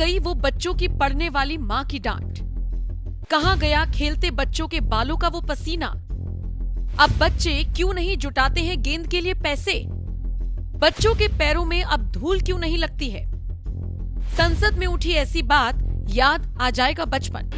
गई वो बच्चों की पढ़ने वाली माँ की डांट? कहाँ गया खेलते बच्चों के बालों का वो पसीना? अब बच्चे क्यों नहीं जुटाते हैं गेंद के लिए पैसे? बच्चों के पैरों में अब धूल क्यों नहीं लगती है? संसद में उठी ऐसी बात, याद आ जाएगा बचपन।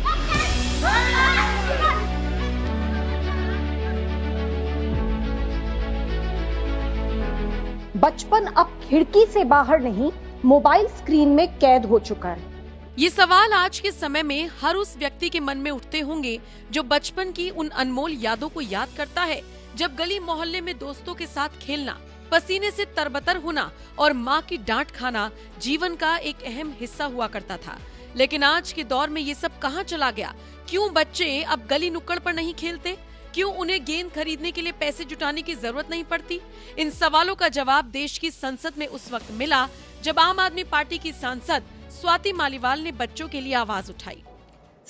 बचपन अब खिड़की से बाहर नहीं, मोबाइल स्क्रीन में कैद हो चुका है। ये सवाल आज के समय में हर उस व्यक्ति के मन में उठते होंगे जो बचपन की उन अनमोल यादों को याद करता है, जब गली मोहल्ले में दोस्तों के साथ खेलना, पसीने से तरबतर होना और माँ की डांट खाना जीवन का एक अहम हिस्सा हुआ करता था। लेकिन आज के दौर में ये सब कहाँ चला गया? क्यों बच्चे अब गली नुक्कड़ पर नहीं खेलते? क्यों उन्हें गेंद खरीदने के लिए पैसे जुटाने की जरूरत नहीं पड़ती? इन सवालों का जवाब देश की संसद में उस वक्त मिला जब आम आदमी पार्टी की सांसद स्वाति मालीवाल ने बच्चों के लिए आवाज उठाई।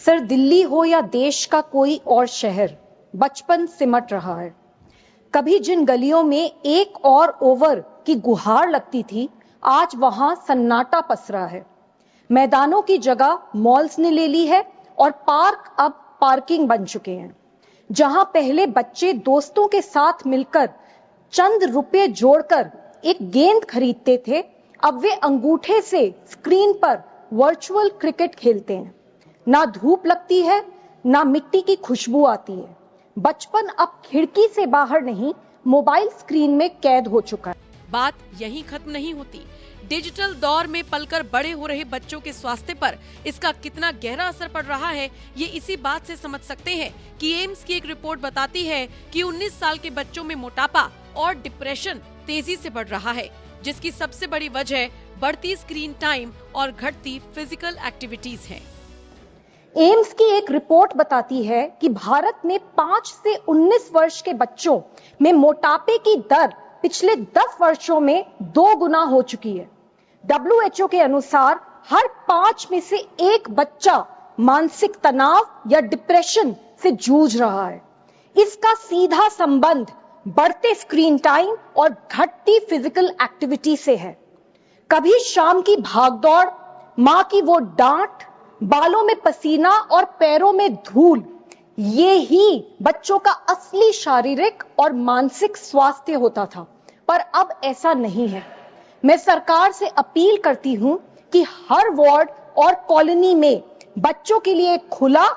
सर, दिल्ली हो या देश का कोई और शहर, बचपन सिमट रहा है। कभी जिन गलियों में एक और ओवर की गुहार लगती थी, आज वहां सन्नाटा पसरा है। मैदानों की जगह मॉल्स ने ले ली है और पार्क अब पार्किंग बन चुके हैं। जहां पहले बच्चे दोस्तों के साथ मिलकर चंद रुपए जोड़कर एक गेंद खरीदते थे, अब वे अंगूठे से स्क्रीन पर वर्चुअल क्रिकेट खेलते हैं। ना धूप लगती है, ना मिट्टी की खुशबू आती है। बचपन अब खिड़की से बाहर नहीं, मोबाइल स्क्रीन में कैद हो चुका है। बात यहीं खत्म नहीं होती। डिजिटल दौर में पलकर बड़े हो रहे बच्चों के स्वास्थ्य पर इसका कितना गहरा असर पड़ रहा है, ये इसी बात से समझ सकते हैं कि एम्स की एक रिपोर्ट बताती है कि 19 साल के बच्चों में मोटापा और डिप्रेशन तेजी से बढ़ रहा है, जिसकी सबसे बड़ी वजह बढ़ती स्क्रीन टाइम और घटती फिजिकल एक्टिविटीज है। एम्स की एक रिपोर्ट बताती है कि भारत में 5 से 19 वर्ष के बच्चों में मोटापे की दर पिछले 10 वर्षों में 2 गुना हो चुकी है। WHO के अनुसार हर 5 में से 1 बच्चा मानसिक तनाव या डिप्रेशन से जूझ रहा है। इसका सीधा संबंध बढ़ते स्क्रीन टाइम और घटती फिजिकल एक्टिविटी से है। कभी शाम की भागदौड़, माँ की वो डांट, बालों में पसीना और पैरों में धूल, ये ही बच्चों का असली शारीरिक और मानसिक स्वास्थ्य होता था। पर अब ऐसा नहीं है। मैं सरकार से अपील करती हूं कि हर वार्ड और कॉलोनी में बच्चों के लिए खुला,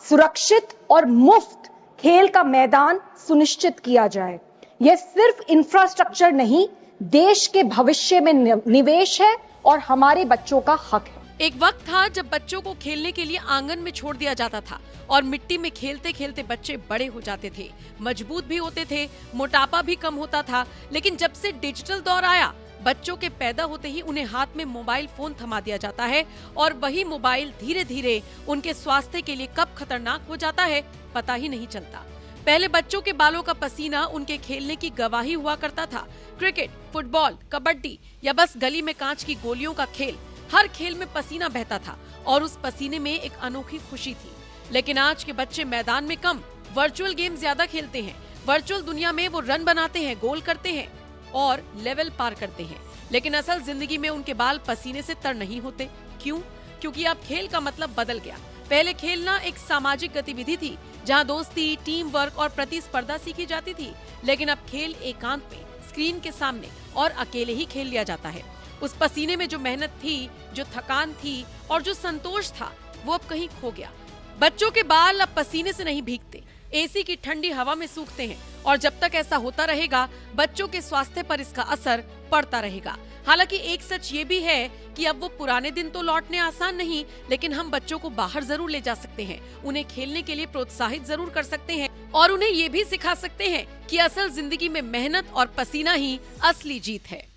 सुरक्षित और मुफ्त खेल का मैदान सुनिश्चित किया जाए। यह सिर्फ इंफ्रास्ट्रक्चर नहीं, देश के भविष्य में निवेश है और हमारे बच्चों का हक है। एक वक्त था जब बच्चों को खेलने के लिए आंगन में छोड़ दिया जाता था और मिट्टी में खेलते खेलते बच्चे बड़े हो जाते थे, मजबूत भी होते थे, मोटापा भी कम होता था। लेकिन जब से डिजिटल दौर आया, बच्चों के पैदा होते ही उन्हें हाथ में मोबाइल फोन थमा दिया जाता है और वही मोबाइल धीरे धीरे उनके स्वास्थ्य के लिए कब खतरनाक हो जाता है, पता ही नहीं चलता। पहले बच्चों के बालों का पसीना उनके खेलने की गवाही हुआ करता था। क्रिकेट, फुटबॉल, कबड्डी या बस गली में कांच की गोलियों का खेल, हर खेल में पसीना बहता था और उस पसीने में एक अनोखी खुशी थी। लेकिन आज के बच्चे मैदान में कम, वर्चुअल गेम ज्यादा खेलते हैं। वर्चुअल दुनिया में वो रन बनाते हैं, गोल करते हैं और लेवल पार करते हैं। लेकिन असल जिंदगी में उनके बाल पसीने से तर नहीं होते। क्यों? क्योंकि अब खेल का मतलब बदल गया। पहले खेलना एक सामाजिक गतिविधि थी, जहां दोस्ती, टीम वर्क और प्रतिस्पर्धा सीखी जाती थी। लेकिन अब खेल एकांत में, स्क्रीन के सामने और अकेले ही खेल लिया जाता है। उस पसीने में जो मेहनत थी, जो थकान थी और जो संतोष था, वो अब कहीं खो गया। बच्चों के बाल अब पसीने से नहीं भीगते, एसी की ठंडी हवा में सूखते हैं और जब तक ऐसा होता रहेगा, बच्चों के स्वास्थ्य पर इसका असर पड़ता रहेगा। हालांकि एक सच ये भी है कि अब वो पुराने दिन तो लौटने आसान नहीं, लेकिन हम बच्चों को बाहर जरूर ले जा सकते हैं, उन्हें खेलने के लिए प्रोत्साहित जरूर कर सकते हैं और उन्हें ये भी सिखा सकते हैं कि असल जिंदगी में मेहनत और पसीना ही असली जीत है।